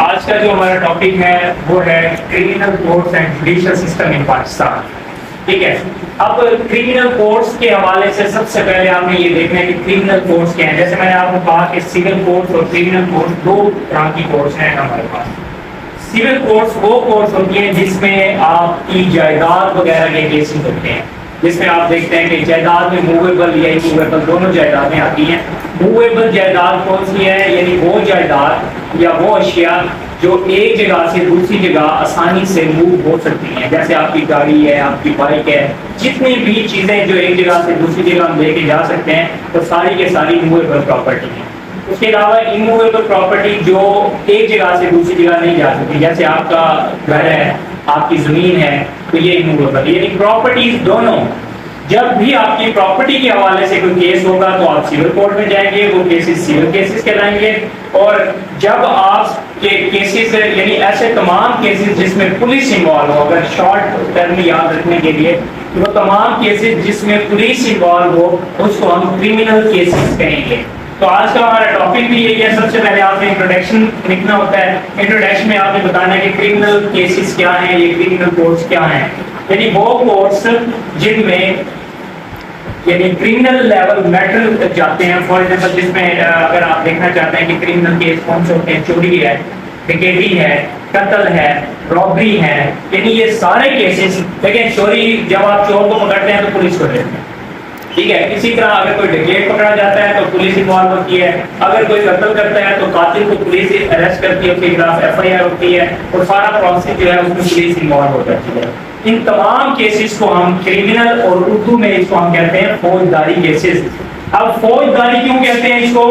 آج کا جو ہمارا ٹاپک ہے وہ ہے criminal courts and judicial system in Pakistan. ٹھیک ہے. اب کرمنل کورٹس کے حوالے سے سب سے پہلے آپ نے یہ دیکھنا ہے کہ کرمنل کورٹس کیا ہیں. جیسے میں نے آپ کو کہا کہ سول کورٹس اور کرمنل کورٹس دو طرح کی کورٹس ہیں ہمارے پاس. سول کورٹس وہ کورٹس ہوتی ہیں جس میں آپ کی جائیداد وغیرہ کے کیسز ہوتے ہیں, جس میں آپ دیکھتے ہیں کہ جائیداد میں موویبل یا اموویبل دونوں جائیدادیں آتی ہیں. موویبل جائیداد کون سی ہے؟ یعنی وہ جائیداد یا وہ اشیاء جو ایک جگہ سے دوسری جگہ آسانی سے موو ہو سکتی ہیں. جیسے آپ کی گاڑی ہے, آپ کی بائک ہے, جتنی بھی چیزیں جو ایک جگہ سے دوسری جگہ ہم لے کے جا سکتے ہیں تو ساری کے ساری موویبل پراپرٹی ہیں. اس کے علاوہ اموویبل پراپرٹی جو ایک جگہ سے دوسری جگہ نہیں جا سکتی, جیسے آپ کا گھر ہے, آپ کی زمین ہے, تو یہ اموویبل. یعنی پراپرٹیز دونوں, جب بھی آپ کی پراپرٹی کے حوالے سے کوئی کیس ہوگا تو آپ سول کورٹ میں جائیں گے, وہ کیسز سول کیسز کہلائیں گے. اور جب آپ کے کیسز یعنی ایسے تمام کیسز جس میں پولیس انوالو ہو, اگر شارٹ ٹرم یاد رکھنے کے لیے تو وہ تمام کیسز جس میں پولیس انوالو ہو اس کو ہم کرمنل کیسز کہیں گے. تو آج کا ہمارا ٹاپک بھی یہی ہے. سب سے پہلے آپ نے انٹروڈکشن لکھنا ہوتا ہے. انٹروڈکشن میں آپ نے بتانا ہے کہ کرمنل کیسز کیا ہیں, یہ کرمنل کورٹس کیا ہیں. یعنی وہ کورٹس جن میں یعنی کرمنل لیول میٹر جاتے ہیں. فار ایگزامپل جس میں اگر آپ دیکھنا چاہتے ہیں کہ کرمنل کیس کون سے ہوتے ہیں, چوری ہے, ڈکیتی ہے, قتل ہے, رابری ہے, یعنی یہ سارے کیسز. دیکھیں چوری جب آپ چور کو پکڑتے ہیں تو پولیس کو دیتے ہیں, ٹھیک ہے. اسی طرح اگر کوئی ڈکیٹ پکڑا جاتا ہے تو پولیس انوالو ہوتی ہے. اگر کوئی قتل کرتا ہے تو قاتل کو پولیس اریسٹ کرتی ہے, اس کے خلاف ایف آئی آر ہوتی ہے اور سارا پروسیس جو ہے اس میں پولیس انوالو ہو جاتی ہے. ان تمام کیسز کو ہم کرمنل اور اردو میں اس کو ہم کہتے ہیں فوجداری کیسز. اب فوجداری کیوں کہتے ہیں اس کو؟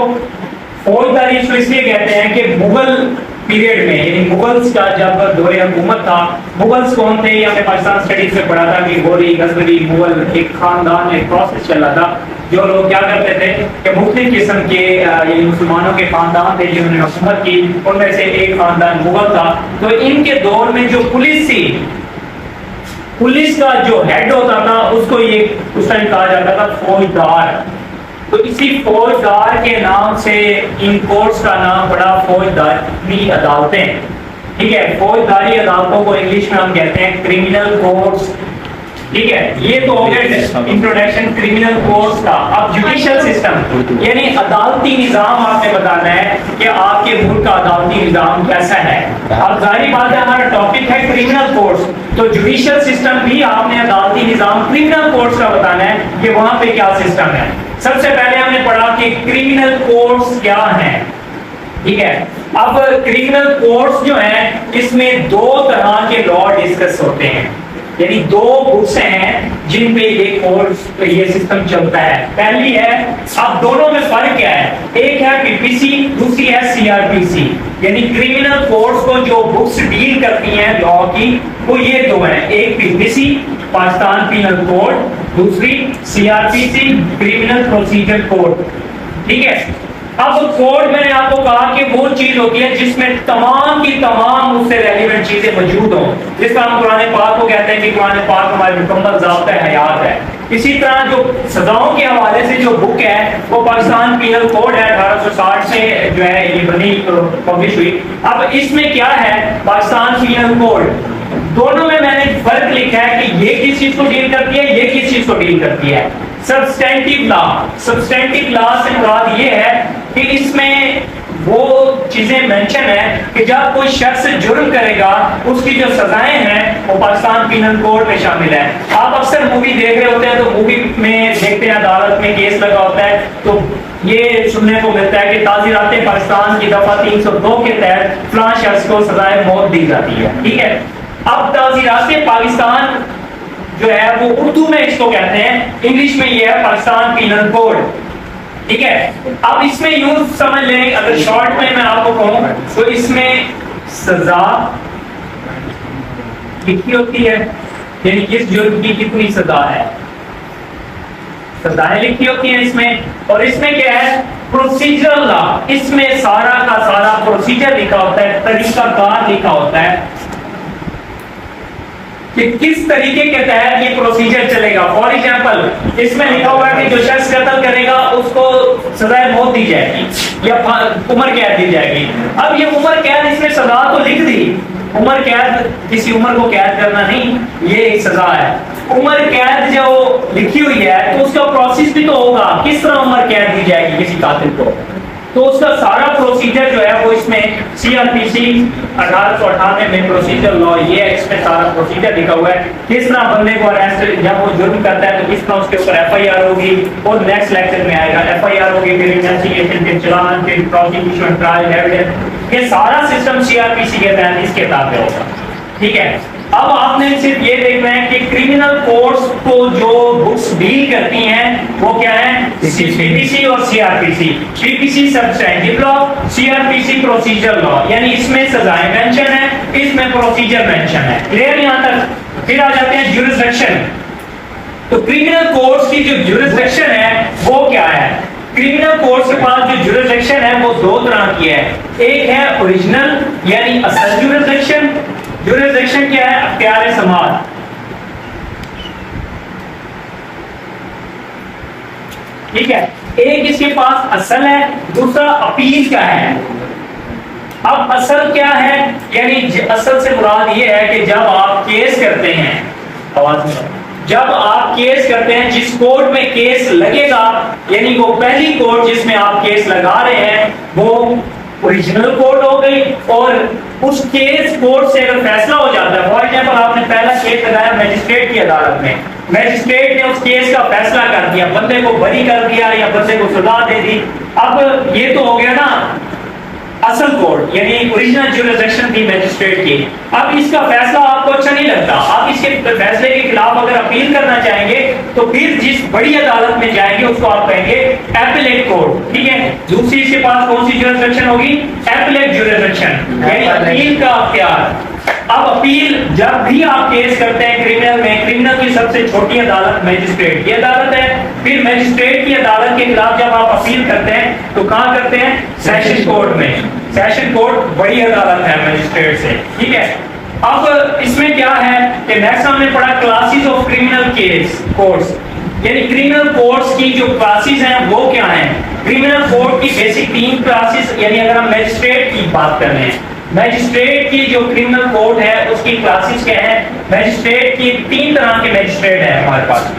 فوجداری اس کو اس لیے کہتے ہیں کہ مغل پیریڈ میں, یعنی مغلز کا جب دور حکومت تھا, مغلز کون تھے یہ ہم نے پاکستان اسٹڈیز میں پڑھا تھا کہ غوری, غزنوی, مغل ایک خاندان, ایک پروسیس چل رہا تھا. جو لوگ کیا کرتے تھے کہ مختلف قسم کے یعنی مسلمانوں کے خاندان تھے جنہوں نے حکومت کی, ان میں سے ایک خاندان مغل تھا. تو ان کے دور میں جو پولیس تھی, پولیس کا جو ہیڈ ہوتا تھا اس کو یہ اس ٹائم کہا جاتا تھا فوجدار. تو اسی فوجدار کے نام سے ان کورٹس کا نام پڑا فوجداری عدالتیں. ٹھیک ہے. فوجداری عدالتوں کو انگلش میں ہم کہتے ہیں کرمنل کورٹس. ٹھیک ہے. یہ تو ہو گیا انٹروڈکشن کرمنل کورٹس کا. اب جوڈیشل سسٹم یعنی عدالتی نظام آپ نے بتانا ہے کہ آپ کے ملک کا عدالتی نظام کیسا ہے. اب ظاہری بات ہے ہمارا ٹاپک ہے کرمنل کورٹس, تو جوڈیشل سسٹم بھی آپ نے عدالتی نظام کرمنل کورٹس کا بتانا ہے کہ وہاں پہ کیا سسٹم ہے. سب سے پہلے ہم نے پڑھا کہ کرمنل کورٹس کیا ہیں. ٹھیک ہے. اب کرمنل کورٹس جو ہیں اس میں دو طرح کے لا ڈسکس ہوتے ہیں, یعنی دو بکس ہیں جن پہ یہ کورس یہ سسٹم چلتا ہے. پہلی ہے, اب دونوں میں فرق کیا ہے, ایک ہے پی پی سی, دوسری ہے سی آر پی سی. یعنی کرمنل کورٹس کو جو بکس ڈیل کرتی ہیں لا کی وہ یہ دو ہیں, ایک پی پی سی پاکستان پینل کوڈ, دوسری سی آر پی سی کرمنل پروسیجر کوڈ. ٹھیک ہے. اب کوڈ میں نے آپ کو کہا کہ وہ چیز ہوتی ہے جس میں تمام کی تمام اس سے ریلیونٹ چیزیں موجود ہوں, جس کا ہم قرآن پاک کو کہتے ہیں کہ قرآن پاک ہمارے مکمل ضابطہ حیات ہے. اسی طرح جو سزاؤں کے حوالے سے جو بک ہے وہ پاکستان پینل کوڈ ہے, 1860 سے جو ہے یہ بنی پبلش ہوئی. اب اس میں کیا ہے, پاکستان پینل کوڈ, دونوں میں نے فرق لکھا ہے کہ یہ کس چیز کو ڈیل کرتی ہے, یہ کس چیز کو ڈیل کرتی ہے. سبسٹینٹیو لا, سبسٹینٹیو لا سے مراد یہ ہے کہ اس میں وہ چیزیں مینشن ہیں کہ جب کوئی شخص جرم کرے گا اس کی جو سزائیں ہیں وہ پاکستان پینل کوڈ میں شامل ہے. آپ اکثر مووی دیکھ رہے ہوتے ہیں تو مووی میں دیکھتے ہیں عدالت میں کیس لگا ہوتا ہے تو یہ سننے کو ملتا ہے کہ تعزیرات پاکستان کی دفعہ 302 کے تحت فلاں شخص کو سزائے موت دی جاتی ہے. ٹھیک ہے. اب تعزیرات پاکستان جو ہے وہ اردو میں اس کو کہتے ہیں, انگلش میں یہ ہے پاکستان پینل کوڈ. ٹھیک ہے. اب اس میں یوں سمجھ لیں, اگر شارٹ میں آپ کو کہوں تو اس میں سزا لکھی ہوتی ہے, یعنی کس جرم کی کتنی سزا ہے, سزائیں لکھی ہوتی ہیں اس میں. اور اس میں کیا ہے, پروسیجرل لا, اس میں سارا کا سارا پروسیجر لکھا ہوتا ہے, طریقہ کار لکھا ہوتا ہے. کہ کس طریقے کے تحت یہ پروسیجر چلے گا. فار ایگزامپل اس میں لکھا ہوا ہے کہ جو شخص قتل کرے گا اس کو سزائے موت دی جائے گی یا عمر قید دی جائے گی. اب یہ عمر قید اس میں سزا تو لکھ دی, عمر قید کسی عمر کو قید کرنا نہیں, یہ ایک سزا ہے. عمر قید جو لکھی ہوئی ہے تو اس کا پروسیس بھی تو ہوگا, کس طرح عمر قید دی جائے گی کسی قاتل کو, تو اس کا سارا پروسیجر جو ہے وہ اس میں CRPC 1898 میں پروسیجر لا, یہ ہے اس میں سارا پروسیجر لکھا ہوا ہے. کس طرح بندے کو اریسٹ جب وہ جرم کرتا ہے تو کس طرح اس کے اوپر FIR ہوگی, اور نیکسٹ لیکچر میں آئے گا FIR ہوگی, پھر انویسٹیگیشن, پھر چلان, پھر پروسیکیوشن, ٹرائل, ایویڈنس, یہ سارا سسٹم CRPC کے تحت اس کتاب میں ہوگا. ٹھیک ہے. اب آپ نے صرف یہ دیکھنا ہے کہ کرمنل کورٹس کو جو بکس ڈیل کرتی ہیں وہ کیا ہے, PPC اور CRPC. PPC سبسٹینٹیو لا, CRPC پروسیجر لا, یعنی اس میں سزائیں مینشن ہے, اس میں پروسیجر مینشن ہے. کلیئر یہاں تک؟ پھر آ جاتے ہیں جورسڈکشن. تو کرمنل کورٹس کی جو جورسڈکشن ہے وہ کیا ہے؟ کرمنل کورٹس کے پاس جو جورسڈکشن ہے وہ دو طرح کی ہے. ایک ہے اوریجنل یعنی اصل جورسڈکشن. جورسڈکشن کیا ہے؟ اختیار سماعت. ٹھیک ہے. ایک اس کے پاس اصل ہے, دوسرا اپیل کا ہے. اب اصل کیا ہے؟ یعنی اصل سے مراد یہ ہے کہ جب آپ کیس کرتے ہیں, آواز میں, جب آپ کیس کرتے ہیں جس کورٹ میں کیس لگے گا, یعنی وہ پہلی کورٹ جس میں آپ کیس لگا رہے ہیں وہ اوریجنل کورٹ ہو گئی, اور اس کیس کورٹ سے اگر فیصلہ ہو جاتا ہے, فار ایگزامپل آپ نے پہلا کیس لگایا میجسٹریٹ کی عدالت میں, میجسٹریٹ نے اس کیس کا فیصلہ کر دیا, بندے کو بری کر دیا یا بندے کو سزا دے دی. اب یہ تو ہو گیا نا اصل کورٹ, یعنی اوریجنل جورسڈکشن تھی میجسٹریٹ کی. اب اس کا فیصلہ آپ کو اچھا نہیں لگتا, آپ اس کے فیصلے کے خلاف اگر اپیل کرنا چاہیں گے تو پھر جس بڑی عدالت میں جائیں گے اس کو آپ کہیں گے ایپیلیٹ کورٹ. ٹھیک ہے. دوسری اس کے پاس کون سی جورسڈکشن ہوگی؟ ایپیلیٹ جورسڈکشن, یعنی اپیل کا اختیار. اب اپیل جب بھی آپ کیس کرتے ہیں کرمنل میں, کرمنل کی سب سے چھوٹی عدالت میجسٹریٹ کی عدالت ہے. پھر میجسٹریٹ کی عدالت کے خلاف جب آپ اپیل کرتے ہیں تو کہاں کرتے ہیں؟ سیشن کورٹ میں. سیشن کورٹ بڑی عدالت ہے میجسٹریٹ سے. ٹھیک ہے. اب اس میں کیا ہے کہ نیکسٹ ہم نے پڑھا classes of criminal case courts, یعنی کرمنل کورٹس کی جو کلاسز ہیں وہ کیا ہیں. کرمنل کورٹ کی بیسک 3 کلاسز, یعنی اگر ہم میجسٹریٹ کی بات کر رہے ہیں, میجسٹریٹ کی جو کرمنل کورٹ ہے اس کی کلاسز کیا ہیں؟ میجسٹریٹ کی 3 طرح کے میجسٹریٹ ہیں ہمارے پاس.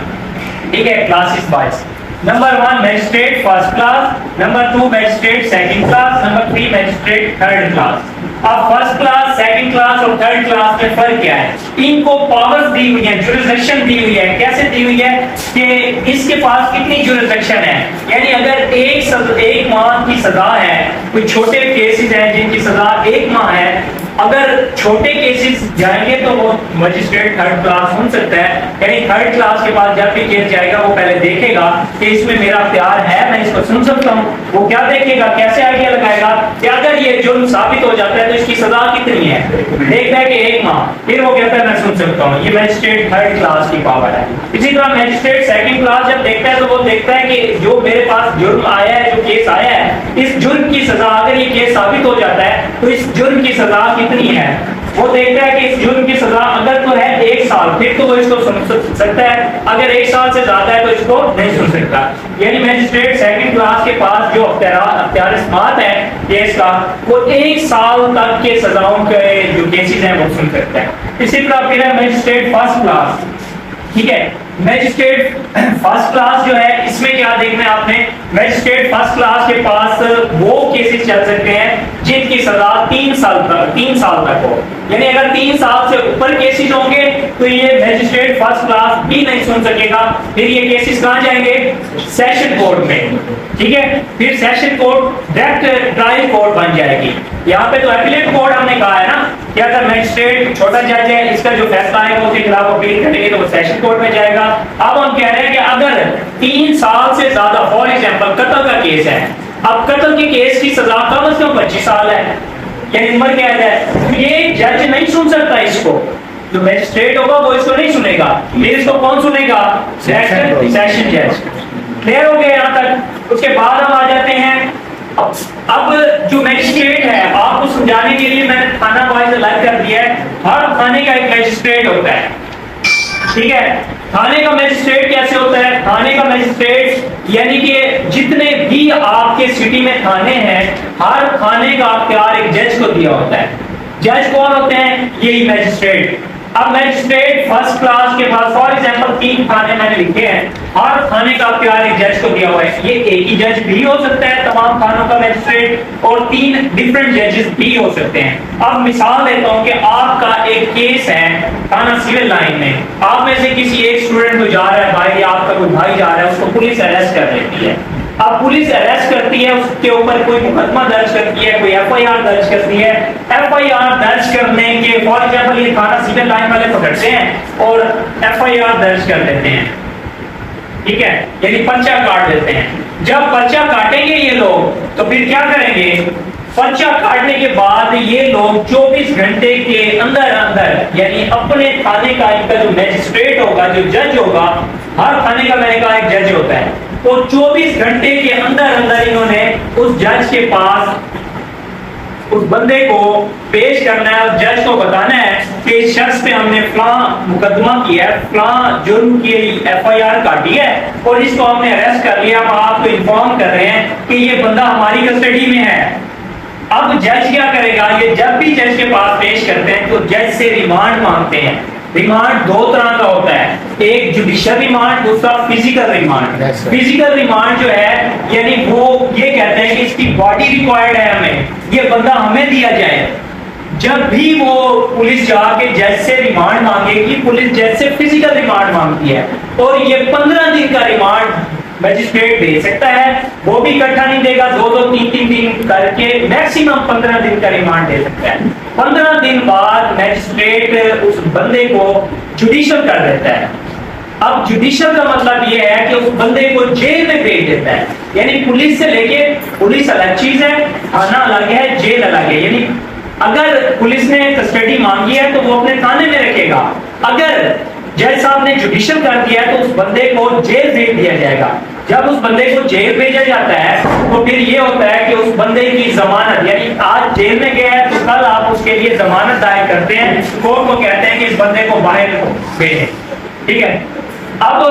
ٹھیک ہے. Classes wise, number 1 magistrate first class, number 2 magistrate second class, number 3 magistrate third class. اب فرسٹ کلاس, سیکنڈ کلاس اور تھرڈ کلاس میں فرق کیا ہے؟ ان کو پاورز دی ہوئی ہیں, جورسڈکشن دی ہوئی ہے. کیسے دی ہوئی ہے کہ اس کے پاس کتنی جورسڈکشن ہے, یعنی اگر ایک ماہ کی سزا ہے, کوئی چھوٹے کیسز ہیں جن کی سزا 1 ماہ ہے, اگر چھوٹے کیسز جائیں گے تو وہ مجسٹریٹ تھرڈ کلاس سن سکتا ہے. یعنی تھرڈ کلاس کے بعد جب بھی کیس جائے گا وہ پہلے دیکھے گا کہ اس میں میرا اختیار ہے, میں اس کو سن سکتا ہوں. وہ کیا دیکھے گا, کیسے آئیڈیا لگائے گا کہ اگر یہ جرم ثابت ہو جاتا ہے تو اس کی سزا کتنی ہے, دیکھتا ہے کہ 1 ماہ, پھر وہ کہتا ہے میں سن سکتا ہوں. یہ میجسٹریٹ تھرڈ کلاس کی پاور ہے. اسی طرح میجسٹریٹ سیکنڈ کلاس جب دیکھتا ہے تو وہ دیکھتا ہے کہ جو میرے پاس جرم آیا ہے, جو کیس آیا ہے, اس جرم کی سزا, اگر یہ کیس ثابت ہو جاتا ہے تو اس جرم کی سزا کتنی ہے. وہ دیکھتا ہے کہ اس جرم کی سزا اگر تو ہے 1 سال, پھر تو وہ اس کو سن سکتا ہے, اگر 1 سال سے زیادہ ہے تو اس کو نہیں سن سکتا. یعنی میجسٹریٹ سیکنڈ کلاس کے پاس جو اختیار سماعت ہے کیس کا, وہ 1 سال تک کے سزاؤں کے جو کیسز ہیں وہ سن سکتا ہے. اسی طرح پھر ہے میجسٹریٹ فرسٹ کلاس. ٹھیک ہے. میجسٹریٹ فرسٹ کلاس جو ہے اس میں کیا دیکھنا ہے آپ نے, میجسٹریٹ فرسٹ کلاس کے پاس وہ کیسز چل سکتے ہیں جن کی سزا 3 سال تک ہو. یعنی اگر 3 سال سے اوپر کیسز ہوں گے تو یہ میجسٹریٹ فرسٹ کلاس بھی نہیں سن سکے گا. پھر یہ کیسز کہاں جائیں گے؟ سیشن کورٹ میں. ٹھیک ہے. پھر session court direct trial court بن جائے گی. یہاں پہ تو ایپیلیٹ کورٹ ہم نے کہا ہے نا کہ اگر میجسٹریٹ چھوٹا جج ہے, اس کا جو فیصلہ ہے وہ اس کے خلاف اپیل کریں گے تو وہ سیشن کورٹ میں جائے گا. اب ہم کہہ رہے ہیں کہ اگر 3 سال سے زیادہ, فار ایگزامپل قتل کا کیس ہے, اب قتل کے کیس کی سزا کم از کم 25 سال ہے, یعنی عمر قید ہے, تو یہ جج نہیں سن سکتا اس کو. جو میجسٹریٹ ہوگا وہ اس کو نہیں سنے گا, پھر اس کو کون سنے گا؟ سیشن جج. کلیئر ہو گیا یہاں تک؟ اس کے بعد ہم آ جاتے ہیں, اب جو میجسٹریٹ ہے آپ کو سمجھانے کے لیے میں نے تھانہ وائز الگ کر دیا ہے. ہر تھانے کا ایک میجسٹریٹ ہوتا ہے. ٹھیک ہے. تھانے کا مجسٹریٹ کیسے ہوتا ہے؟ تھانے کا مجسٹریٹ یعنی کہ جتنے بھی آپ کے سٹی میں تھانے ہیں ہر تھانے کا اختیار ایک جج کو دیا ہوتا ہے. جج کون ہوتے ہیں؟ یہی مجسٹریٹ. اب مجسٹریٹ فرسٹ کلاس کے پاس فار ایگزامپل 3 تھانے میں نے لکھے ہیں, ہر تھانے کا اختیار ایک جج کو دیا ہوا ہے. یہ ایک ہی جج بھی ہو سکتا ہے تمام تھانوں کا مجسٹریٹ, اور 3 ڈفرنٹ ججز بھی ہو سکتے ہیں. اب مثال دیتا ہوں کہ آپ کا ایک کیس ہے تھانہ سول لائن میں, آپ میں سے کسی ایک اسٹوڈنٹ کو جا رہا ہے بھائی, آپ کا کوئی بھائی جا رہا ہے, اس کو پولیس اریسٹ کر لیتی ہے. اب پولیس اریسٹ کرتی ہے, اس کے اوپر کوئی مقدمہ درج کرتی ہے, کوئی ایف آئی آر درج کرتی ہے. ایف آئی آر درج کرنے کے فار ایگزامپل یہ تھانہ سول لائن والے پکڑتے ہیں اور ایف آئی آر درج کر دیتے ہیں, ٹھیک ہے, یعنی پرچہ کاٹ دیتے ہیں. جب پرچہ کاٹیں گے یہ لوگ تو پھر کیا کریں گے؟ پرچہ کاٹنے کے بعد یہ لوگ 24 گھنٹے کے اندر اندر یعنی اپنے تھانے کا ان کا جو مجسٹریٹ ہوگا, جو جج ہوگا, ہر تھانے کا میں نے کہا ایک جج ہوتا ہے, تو 24 گھنٹے کے اندر اندر انہوں نے اس جج کے پاس اس بندے کو پیش کرنا ہے اور جج کو بتانا ہے کہ اس شخص پہ ہم نے فلاں مقدمہ کیا ہے, فلاں جرم کی ایف آئی آر کاٹی ہے اور اس کو ہم نے اریسٹ کر لیا. ہم آپ کو انفارم کر رہے ہیں کہ یہ بندہ ہماری کسٹڈی میں ہے. اب جج کیا کرے گا؟ یہ جب بھی جج کے پاس پیش کرتے ہیں تو جج سے ریمانڈ مانگتے ہیں. ریمانڈ 2 طرح کا ہوتا ہے, ایک جوڈیشل ریمانڈ, دوسرا فزیکل ریمانڈ. فزیکل ریمانڈ جو ہے یعنی وہ یہ کہتے ہیں کہ اس کی باڈی ریکوائرڈ ہے, ہمیں یہ بندہ ہمیں دیا جائے. جب بھی وہ پولیس جا کے جج سے ریمانڈ مانگے گی, پولیس جج سے فزیکل ریمانڈ مانگتی ہے, اور یہ 15 دن کا ریمانڈ مجسٹریٹ دے سکتا ہے. وہ بھی اکٹھا نہیں دے گا, 2-3 دن کر کے میکسیمم 15 دن کا ریمانڈ دے سکتا ہے. 15 دن بعد مجسٹریٹ اس بندے کو جوڈیشل کر دیتا ہے. اب جوڈیشل کا مطلب یہ ہے کہ اس بندے کو جیل میں بھیج دیتا ہے. یعنی پولیس سے لے کے, پولیس الگ چیز ہے, تھانہ الگ ہے, جیل الگ ہے. یعنی اگر پولیس نے کسٹڈی مانگی ہے تو وہ اپنے تھانے میں رکھے گا, اگر جج صاحب نے جوڈیشل کر دیا ہے تو اس بندے کو جیل بھیج دیا جائے گا. جب اس بندے کو جیل بھیجا جاتا ہے تو پھر یہ ہوتا ہے کہ اس بندے کی ضمانت, یعنی آج جیل میں گیا ہے تو کل آپ اس کے لیے ضمانت دائر کرتے ہیں, کورٹ کو کہتے ہیں کہ اس بندے کو باہر بھیجیں, ٹھیک ہے. اب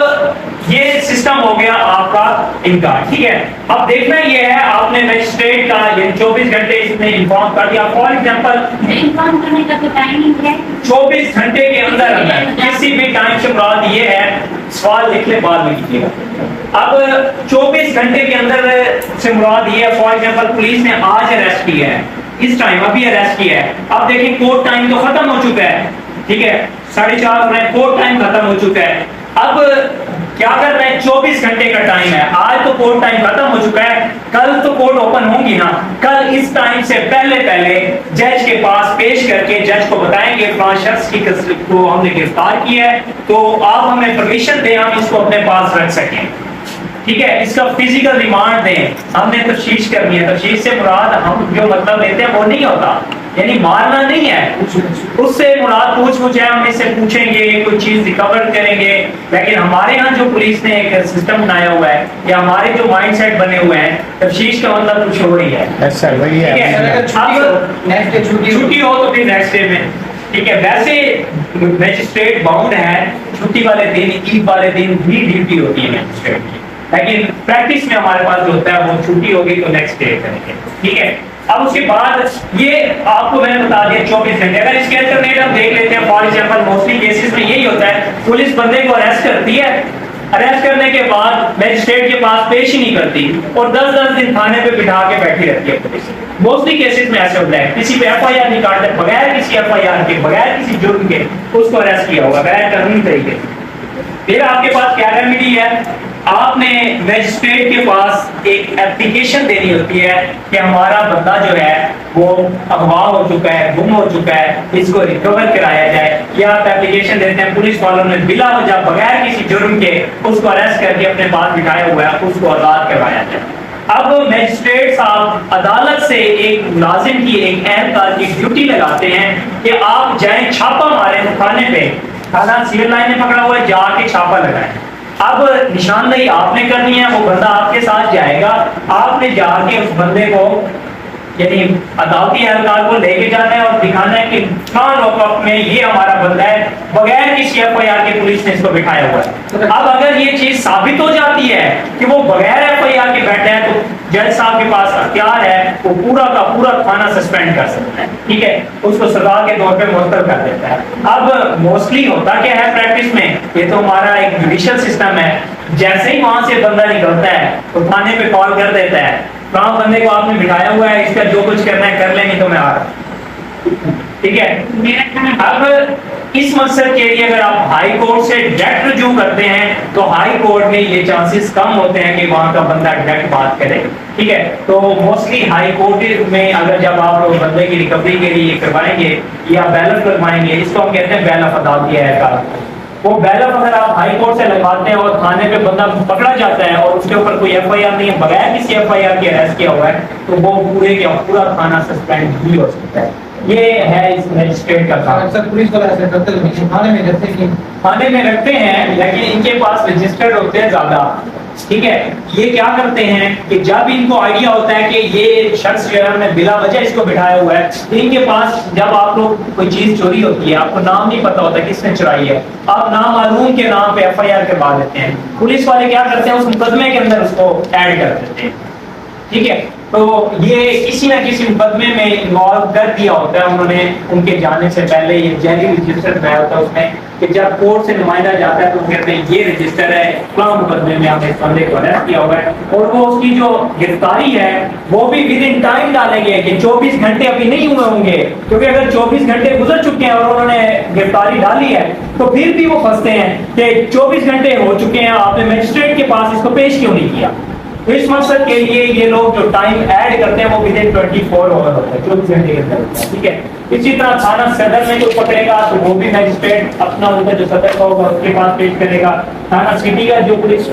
یہ سسٹم ہو گیا آپ کا ان کا, ٹھیک ہے. اب دیکھنا یہ ہے آپ نے مجسٹریٹ کا یہ 24 گھنٹے اس نے انفارم کر دیا. فار ایگزامپل انفارم کرنے کا تو ٹائمنگ ہے 24 گھنٹے کے اندر اندر, کسی بھی ٹائم سے مراد یہ ہے, سوال لکھ لے بعد میں کیجیے گا. اب 24 گھنٹے کے اندر سے مراد یہ ہے, فار ایگزامپل پولیس نے آج اریسٹ کیا ہے, اس ٹائم ابھی اریسٹ کیا ہے. اب دیکھیں کورٹ ٹائم تو ختم ہو چکا ہے, ٹھیک ہے, 4:30 ہو رہے ہیں, کورٹ ٹائم ختم ہو چکا ہے. اب کیا کر رہے ہیں؟ 24 گھنٹے کا ٹائم ہے, آج تو کورٹ ٹائم ختم ہو چکا ہے, کل تو کورٹ اوپن ہوں گی نا, کل اس ٹائم سے پہلے جج کے پاس پیش کر کے جج کو بتائیں گے فلاں شخص کو ہم نے گرفتار کیا ہے, تو آپ ہمیں پرمیشن دیں ہم اس کو اپنے پاس رکھ سکیں, ٹھیک ہے. اس کا فزیکل ریمانڈ دیں, ہم نے تفتیش کرنی ہے. تفتیش سے مراد ہم جو مطلب لیتے ہیں وہ نہیں ہوتا, یعنی مارنا نہیں ہے, اس سے مراد پوچھ ہے, ہم اس سے پوچھیں گے, کوئی چیز ریکور کریں گے. لیکن ہمارے ہاں جو پولیس نے ایک سسٹم بنایا ہوا ہے یا ہمارے جو مائنڈ سیٹ بنے ہوئے ہیں, تفتیش کا مطلب کچھ اور ہی ہے, ٹھیک ہے. اب چھٹی ہو تو پھر نیکسٹ ڈے میں, ٹھیک ہے. ویسے مجسٹریٹ باؤنڈ ہے, چھٹی والے دن, عید والے دن بھی ڈیوٹی ہوتی ہے مجسٹریٹ کی, لیکن پریکٹس میں ہمارے پاس جو ہوتا ہے وہ چھٹی ہوگی تو نیکسٹ ڈے کریں گے, ٹھیک ہے. اب اس کے بعد یہ آپ کو میں نے بتا دیا 24 گھنٹے. اگر اس کے الٹرنیٹ ہم دیکھ لیتے ہیں, فار ایگزامپل موسٹلی کیسز میں یہی ہوتا ہے, پولیس بندے کو اریسٹ کرتی ہے, اریسٹ کرنے کے بعد میجسٹریٹ کے پاس پیش ہی نہیں کرتی اور 10 دن تھانے پہ بٹھا کے بیٹھی رہتی ہے پولیس. موسٹلی کیسز میں ایسے ہوتا ہے, کسی پہ ایف آئی آر نہیں کاٹتے, بغیر کسی ایف آئی آر کے, بغیر کسی جرم کے اس کو اریسٹ کیا ہوگا غیر قانونی طریقے سے. پھر آپ کے پاس کیا ریمیڈی ہے؟ آپ نے میجسٹریٹ کے پاس ایک اپلیکیشن دینی ہوتی ہے کہ ہمارا بندہ جو ہے وہ اغوا ہو چکا ہے, گم ہو چکا ہے, اس کو ریکور کرایا جائے. یا آپ اپلیکیشن دیتے ہیں, پولیس والوں نے بلا وجہ بغیر کسی جرم کے اس کو اریسٹ کر کے اپنے پاس بٹھایا ہوا ہے, اس کو آزاد کروایا جائے. اب میجسٹریٹ صاحب عدالت سے ایک ملازم کی, ایک اہلکار کی ڈیوٹی لگاتے ہیں کہ آپ جائیں چھاپا ماریں تھانے پہ, تھانہ سول لائن میں پکڑا ہوا ہے, جا کے چھاپا لگائیں. اب نشاندہی آپ نے کرنی ہے, وہ بندہ آپ کے ساتھ جائے گا, آپ نے جا کے اس بندے کو یعنی عدالتی اہلکار کو لے کے جانا ہے اور دکھانا ہے کہ فلاں لوک میں یہ ہمارا بندہ ہے، بغیر کسی ایف آئی آر کے پولیس نے اس کو بٹھایا ہوا ہے۔ اب اگر یہ چیز ثابت ہو جاتی ہے کہ وہ بغیر ایف آئی آر کے بیٹھے ہیں تو جج صاحب کے پاس اختیار ہے، وہ پورا کا پورا تھانہ سسپینڈ کر سکتا ہے، ٹھیک ہے، اس کو سزا کے طور پہ معطل کر دیتا ہے۔ اب موسٹلی ہوتا کیا ہے پریکٹس میں، یہ تو ہمارا ایک جوڈیشل سسٹم ہے، جیسے ہی وہاں سے بندہ نکلتا ہے تو تھانے پہ کال کر دیتا ہے، فلاں بندے کو آپ نے بٹھایا ہوا ہے، اس کا جو کچھ کرنا ہے کر لیں، نہیں تو میں آ رہا ہوں، ٹھیک ہے۔ اب اس مقصد کے لیے اگر آپ ہائی کورٹ سے ڈائریکٹ رجوع کرتے ہیں تو ہائی کورٹ میں یہ چانسز کم ہوتے ہیں کہ وہاں کا بندہ ڈائریکٹ بات کرے، ٹھیک ہے۔ تو موسٹلی ہائی کورٹ میں اگر جب آپ بندے کی ریکوری کے لیے کروائیں گے یا بیل کروائیں گے، اس کو ہم کہتے ہیں بیل آف عدالتی اہلکار، وہ بیل آف اگر آپ ہائی کورٹ سے لگواتے ہیں اور تھانے پہ بندہ پکڑا جاتا ہے اور اس کے اوپر کوئی ایف آئی آر نہیں ہے، بغیر کسی ایف آئی آر کے اریسٹ کیا ہوا ہے، تو وہ پورے کا پورا تھانہ سسپینڈ بھی ہو سکتا ہے۔ یہ ہے اس مجسٹریٹ کا کام۔ اکثر پولیس والا ایسا کرتے ہیں، تھانے میں جیسے کہ تھانے میں رکھتے ہیں لیکن ان کے پاس رجسٹرڈ ہوتے ہیں زیادہ، ٹھیک ہے۔ یہ کیا کرتے ہیں کہ جب ان کو آئیڈیا ہوتا ہے کہ یہ شخص جو ہے ہم نے بلا وجہ اس کو بٹھایا ہوا ہے، ان کے پاس جب آپ لوگ کوئی چیز چوری ہوتی ہے، آپ کو نام نہیں پتا ہوتا کس نے چرائی ہے، آپ نامعلوم کے نام پہ ایف آئی آر کروا دیتے ہیں، پولیس والے کیا کرتے ہیں اس مقدمے کے اندر اس کو ایڈ کر دیتے ہیں، ٹھیک ہے۔ تو یہ کسی نہ کسی مقدمے میں انوالو کر دیا ہوتا ہے انہوں نے، ان کے جانے سے پہلے یہ جیلی رجسٹر بنایا ہوتا ہے اس میں کہ جب کورٹ سے نمائندہ جاتا ہے تو کہتے ہیں یہ رجسٹر ہے فلاں مقدمے میں ہم نے اس بندے کو اریسٹ کیا ہوا ہے، اور وہ اس کی جو گرفتاری ہے وہ بھی ود ان ٹائم ڈالیں گے کہ 24 گھنٹے ابھی نہیں ہوئے ہوں گے، کیونکہ اگر 24 گھنٹے گزر چکے ہیں اور انہوں نے گرفتاری ڈالی ہے تو پھر بھی وہ پھنستے ہیں کہ 24 گھنٹے ہو چکے ہیں، آپ نے مجسٹریٹ کے پاس اس کو پیش کیوں نہیں کیا۔ تو اس مقصد کے لیے یہ لوگ جو ٹائم ایڈ کرتے ہیں وہ ود ان 24 آور ہوتا ہے، 24 گھنٹے کے اندر ہوتا ہے، ٹھیک ہے۔ اسی طرح تھانہ صدر میں جو پکڑے گا تو وہ بھی مجسٹریٹ اپنا ان کا جو صدر کا ہوگا اس کے پاس پیش کرے گا، تھانہ سٹی کا جو پولیس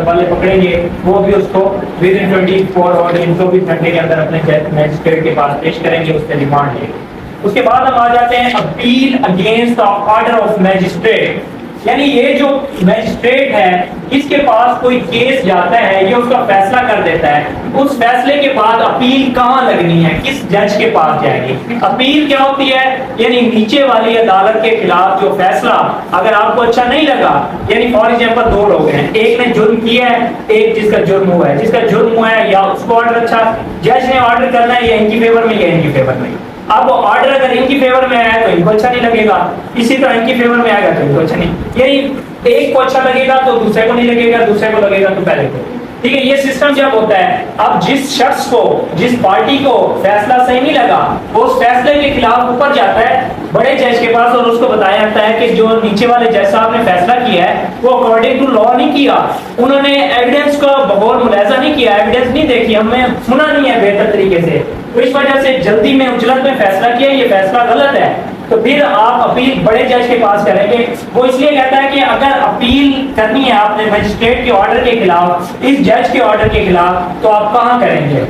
والے پکڑیں گے وہ بھی اس کو ود ان 24 آور 24 گھنٹے کے اندر اپنے مجسٹریٹ کے پاس پیش کریں گے، اس سے ریمانڈ لیں گے۔ اس کے بعد ہم آ جاتے ہیں appeal against the order of magistrate, یعنی یہ جو مجسٹریٹ ہے اس کے پاس کوئی کیس جاتا ہے، یہ اس کا فیصلہ کر دیتا ہے، اس فیصلے کے بعد اپیل کہاں لگنی ہے، کس جج کے پاس جائے گی۔ اپیل کیا ہوتی ہے، یعنی نیچے والی عدالت کے خلاف جو فیصلہ اگر آپ کو اچھا نہیں لگا، یعنی فار ایگزامپل دو لوگ ہیں، ایک نے جرم کیا ہے، ایک جس کا جرم ہوا ہے، جس کا جرم ہوا ہے یا اس کو آرڈر اچھا جج نے آرڈر کرنا ہے یا ان کی فیور میں یا ان کی فیور میں، اب آرڈر اگر ان کی فیور میں آیا تو ان کو اچھا نہیں لگے گا، اسی طرح ان کی فیور میں آئے گا تو ان کو اچھا نہیں، یعنی ایک کو اچھا لگے گا تو دوسرے کو نہیں لگے گا، دوسرے کو لگے گا تو پہلے کو، ٹھیک ہے۔ یہ سسٹم جب ہوتا ہے، اب جس شخص کو جس پارٹی کو فیصلہ صحیح نہیں لگا وہ اس فیصلے کے خلاف اوپر جاتا ہے بڑے جج کے پاس اور اس کو بتایا جاتا ہے کہ جو نیچے والے جج صاحب نے فیصلہ کیا ہے وہ اکارڈنگ ٹو لا نہیں کیا، انہوں نے ایویڈنس کو بغور ملاحظہ نہیں کیا، ایویڈنس نہیں دیکھی، ہم نے سنا نہیں ہے بہتر طریقے سے، تو اس وجہ سے جلدی میں اجلت میں فیصلہ کیا، یہ فیصلہ غلط ہے، تو پھر آپ اپیل بڑے جج کے پاس کریں گے۔ وہ اس لیے کہتا ہے کہ اگر اپیل کرنی ہے آپ نے مجسٹریٹ کے آرڈر کے خلاف، اس جج کے آرڈر کے خلاف، تو آپ کہاں کریں گے؟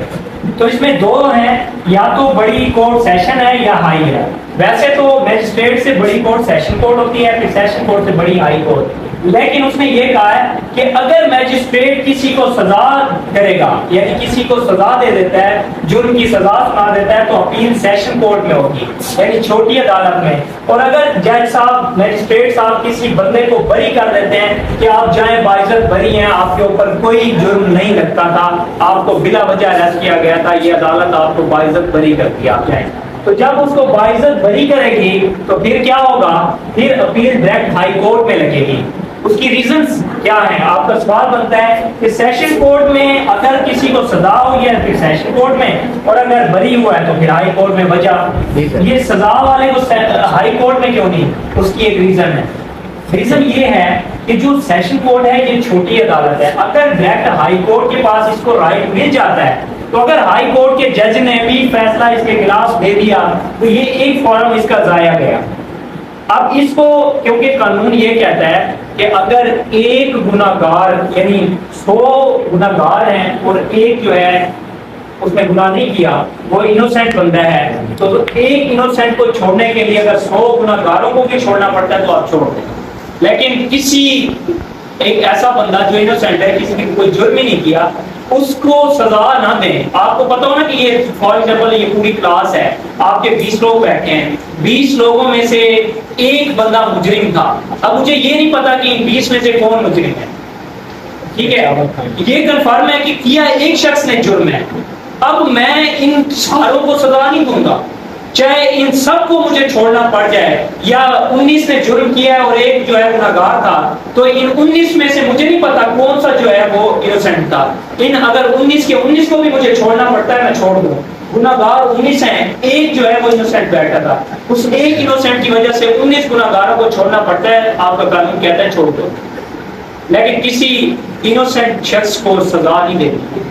تو اس میں دو ہیں، یا تو بڑی کورٹ سیشن ہے یا ہائی ہے۔ ویسے تو مجسٹریٹ سے بڑی کورٹ سیشن کورٹ ہوتی ہے، پھر سیشن کورٹ سے بڑی ہائی کورٹ، لیکن اس نے یہ کہا ہے کہ اگر مجسٹریٹ کسی کو سزا کرے گا، یعنی کسی کو سزا دے دیتا ہے، جرم کی سزا سنا دیتا ہے، تو اپیل سیشن کورٹ میں ہوگی، یعنی چھوٹی عدالت میں، اور اگر جج صاحب مجسٹریٹ صاحب کسی بندے کو بری کر دیتے ہیں کہ آپ جائیں باعزت بری ہیں، آپ کے اوپر کوئی جرم نہیں لگتا تھا، آپ کو بلا وجہ اریسٹ کیا گیا تھا، یہ عدالت آپ کو باعزت بری کرتی ہے، آپ جائیں، تو جب اس کو باعزت بری کرے گی تو پھر کیا ہوگا، پھر اپیل ڈائریکٹ ہائی کورٹ میں لگے گی۔ اس کی ریزنز کیا ہیں، آپ کا سوال بنتا ہے کہ سیشن کورٹ میں اگر کسی کو سزا ہوئی ہے پھر سیشن کورٹ میں، اور اگر بری ہوا ہے تو پھر ہائی کورٹ میں وجہ، یہ سزا والے کو ہائی کورٹ میں کیوں نہیں، اس کی ایک ریزن ہے۔ ریزن یہ ہے کہ جو سیشن کورٹ ہے یہ چھوٹی عدالت ہے، اگر ڈائریکٹ ہائی کورٹ کے پاس اس کو رائٹ مل جاتا ہے، تو اگر ہائی کورٹ کے جج نے بھی فیصلہ اس کے خلاف دے دیا تو یہ ایک فارم اس کا ضائع گیا۔ اب اس کو کیونکہ قانون یہ کہتا ہے کہ اگر ایک گناہگار یعنی 100 گناہگار ہیں اور ایک جو ہے اس نے گناہ نہیں کیا، وہ انوسینٹ بندہ ہے، تو ایک انوسینٹ کو چھوڑنے کے لیے اگر 100 گناہگاروں کو بھی چھوڑنا پڑتا ہے تو آپ چھوڑ دیں، لیکن کسی ایک ایسا بندہ جو انوسینٹ ہے, کسی نے کوئی جرم ہی نہیں کیا, اس کو سزا نہ دیں. آپ کو پتا ہو نا کہ یہ فار ایگزامپل یہ پوری کلاس ہے, آپ کے 20 لوگ بیٹھے ہیں, 20 لوگوں میں سے ایک بندہ مجرم تھا. اب مجھے یہ نہیں پتا کہ 20 میں سے کون مجرم ہے, ٹھیک ہے, یہ کنفرم ہے کہ کیا ایک شخص نے جرم ہے. اب میں ان ساروں کو سزا نہیں دوں گا, چاہے ان سب کو مجھے چھوڑنا پڑ جائے, یا 19 نے جرم کیا ہے اور ایک جو ہے گناہگار تھا, تو ان 19 میں سے مجھے نہیں پتا کون سا جو ہے وہ انوسینٹ تھا. اگر 19 کے 19 کو بھی مجھے چھوڑنا پڑتا ہے میں چھوڑ دوں. گناہگار 19 ہیں, ایک جو ہے وہ انوسینٹ بیٹھا تھا, اس ایک انوسینٹ کی وجہ سے 19 گناہگاروں کو چھوڑنا پڑتا ہے. آپ کا قانون کہتا ہے چھوڑ دو, لیکن کسی انوسینٹ شخص کو سزا نہیں دینی.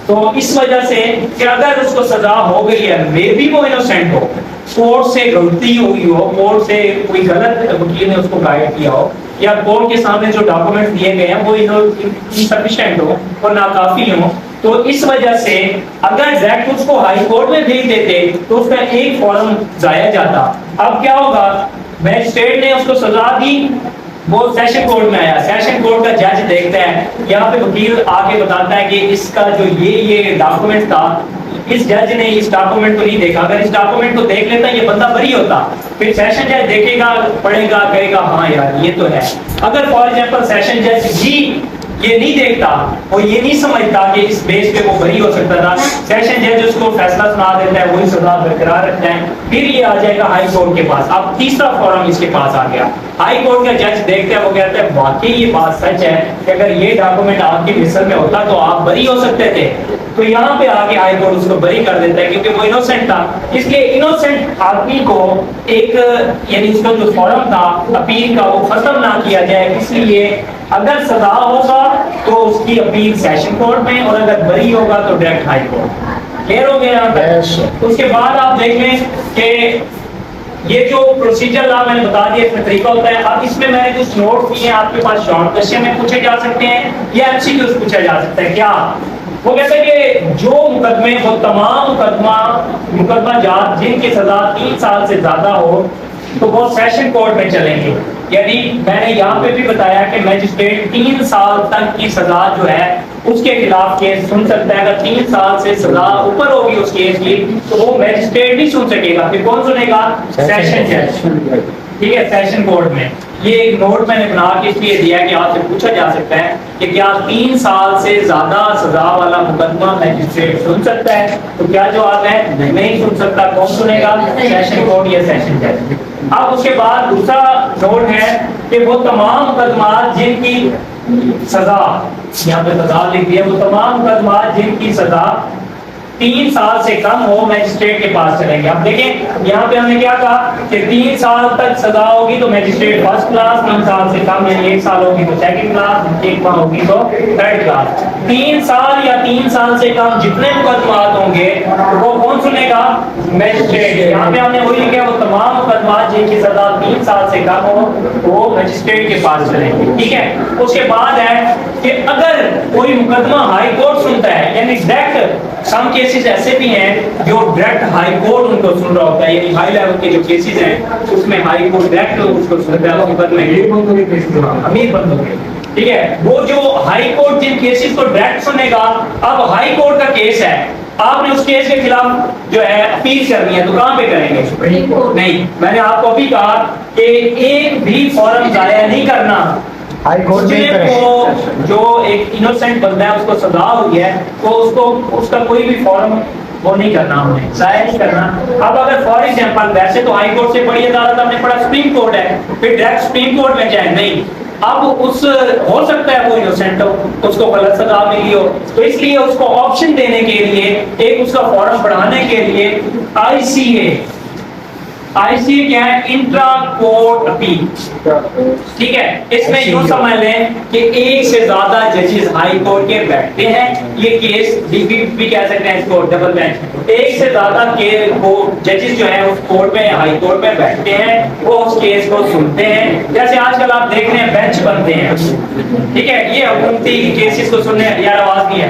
تو اس وجہ سے کہ اگر اس کو سزا ہو گئی ہے, مے بھی وہ انوسینٹ ہو, کورٹ سے غلطی ہوئی ہو, کورٹ سے کوئی غلط وکیل نے اس کو گائیڈ کیا ہو, یا کورٹ کے سامنے جو ڈاکومنٹ دیے گئے ہیں وہ انسفیشینٹ ہو اور ناکافی ہو, تو اس وجہ سے اگر ڈائریکٹ اس کو ہائی کورٹ میں بھیج دیتے تو اس کا ایک فارم ضائع جاتا. اب کیا ہوگا, میجسٹریٹ نے اس کو سزا دی, وہ سیشن کورٹ میں آیا, سیشن کورٹ کا جج دیکھتا ہے, یہاں پہ وکیل آ کے بتاتا ہے کہ اس کا جو یہ ڈاکومنٹ تھا, اس جج نے اس ڈاکومنٹ کو نہیں دیکھا. اگر اس ڈاکومنٹ کو دیکھ لیتا یہ بندہ بری ہوتا. پھر سیشن جج دیکھے گا, پڑھے گا, کہے گا ہاں یار یہ تو ہے. اگر فار ایگزامپل سیشن جج جی یہ نہیں دیکھتا, وہ یہ نہیں سمجھتا کہ اس بیس پہ وہ بری ہو سکتا تھا, سیشن جج اس کو فیصلہ سنا دیتا ہے, وہی سزا برقرار رکھتا ہے. پھر یہ آ جائے گا ہائی کورٹ کے پاس. اب تیسرا فورم اس کے پاس آ گیا, ہائی کورٹ کا جج دیکھتا ہے, وہ کہتا ہے واقعی یہ بات سچ ہے کہ اگر یہ ڈاکومنٹ آپ کی مصر میں ہوتا تو آپ بری ہو سکتے تھے. تو یہاں پہ آ کے ہائی کورٹ اس کو بری کر دیتا ہے کیونکہ وہ انوسینٹ تھا. اس لیے انوسینٹ آدمی کو ایک یعنی اس کا جو فورم تھا اپیل کا وہ ختم نہ کیا جائے. اس لیے اگر سزا ہوگا تو اس کی اپیل سیشن کورٹ میں, اور اگر بری ہوگا تو ڈائریکٹ ہائی کورٹ. کلیئر ہو گیا یہاں تک؟ اس کے بعد آپ دیکھ لیں کہ یہ جو پروسیجر لا میں نے بتا دیا, اس میں طریقہ ہوتا ہے. اب اس میں نے کچھ نوٹ کیے ہیں, آپ کے پاس شارٹ کوسچن میں پوچھے جا سکتے ہیں یا MCQs پوچھا جا سکتا ہے. کیا وہ کہتے ہیں کہ جو مقدمے, وہ تمام مقدمہ جات جن کی سزا 3 سال سے زیادہ ہو تو وہ سیشن کورٹ میں چلیں گے. یعنی میں نے یہاں پہ بھی بتایا کہ میجسٹریٹ 3 سال تک کی سزا جو ہے اس کے خلاف کیس سن سکتا ہے. اگر 3 سال سے سزا اوپر ہوگی اس کیس کی تو وہ میجسٹریٹ نہیں سن سکے گا. پھر کون سنے گا؟ سیشن جج, ٹھیک ہے, سیشن کورٹ میں. یہ ایک نوٹ میں نے بنا کے اس لیے دیا کہ آپ سے پوچھا جا سکتا ہے کہ کیا 3 سال سے زیادہ سزا والا مقدمہ میجسٹریٹ سن سکتا ہے؟ تو کیا جواب ہے؟ نہیں سن سکتا. کون سنے گا؟ سیشن کورٹ یا سیشن جج. اب اس کے بعد دوسرا نوٹ ہے کہ وہ تمام مقدمات جن کی سزا, یہاں پہ سزا لکھ دیا, وہ تمام مقدمات جن کی سزا 3 سال سے کم ہو میجسٹریٹ کے پاس چلیں گے. اب دیکھیں یہاں پہ ہم نے کیا کہا کہ 3 سال تک سزا ہوگی تو میجسٹریٹ فرسٹ کلاس, 3 سال سے کم یعنی 1 سال ہوگی تو سیکنڈ کلاس, 1 ماہ ہوگی تو تھرڈ کلاس. 3 سال یا 3 سال سے کم جتنے مقدمات ہوں گے وہ کون سنے گا؟ میجسٹریٹ. یہاں پہ ہم نے وہی لکھا وہ تمام مقدمات جن کی سزا 3 سال سے کم ہو وہ میجسٹریٹ کے پاس چلیں گے. ٹھیک ہے. اس کے بعد ہے کہ اگر کوئی مقدمہ ہائی کورٹ سنتا ہے, یعنی ڈائریکٹ سم کیسز ایسے بھی ہیں جو ڈائریکٹ ہائی کورٹ ان کو سن رہا ہوتا ہے, یعنی ہائی لیول کے جو کیسز ہیں اس میں ہائی کورٹ ڈائریکٹ اس کو سنتا ہے, وہ مقدمے امیر بندوں کے. ٹھیک ہے. وہ جو ہائی کورٹ جن کیسز کو ڈائریکٹ سنے گا, اب ہائی کورٹ کا کیس ہے, آپ نے اس کیس کے خلاف جو ہے اپیل کرنی ہے تو کہاں پہ کریں گے؟ Supreme court. نہیں, میں نے آپ کو ابھی کہا کہ ایک بھی فارم ضائع نہیں کرنا. کو جو ایک انوسینٹ بندہ ہے اس کو سزا ہوئی ہے تو اس کا کوئی بھی فارم وہ نہیں کرنا, ہم نے ضائع نہیں کرنا. اب اگر فار ایگزامپل ویسے تو ہائی کورٹ سے بڑی عدالت ہم نے پڑھا سپریم کورٹ ہے, پھر ڈائریکٹ سپریم کورٹ میں جائیں, نہیں, اب اس ہو سکتا ہے وہ انوسینٹ ہو, اس کو غلط سزا ملی ہو, تو اس لیے اس کو آپشن دینے کے لیے, ایک اس کا فارم بڑھانے کے لیے ICA کیا ہے؟ Intra court appeal. ٹھیک ہے. اس میں یوں سمجھ لیں کہ ایک سے زیادہ ججز ہائی کورٹ کے بیٹھتے ہیں, یہ کیس بھی کہہ سکتے ہیں اس کو ڈبل بینچ. ایک سے زیادہ ججز جو ہیں اس کورٹ میں ہائی کورٹ میں بیٹھتے ہیں, وہ اس کیس کو سنتے ہیں. جیسے آج کل آپ دیکھ رہے ہیں بینچ بنتے ہیں, ٹھیک ہے, یہ حکومتی کیسز کو سننے. یار آواز نہیں ہے,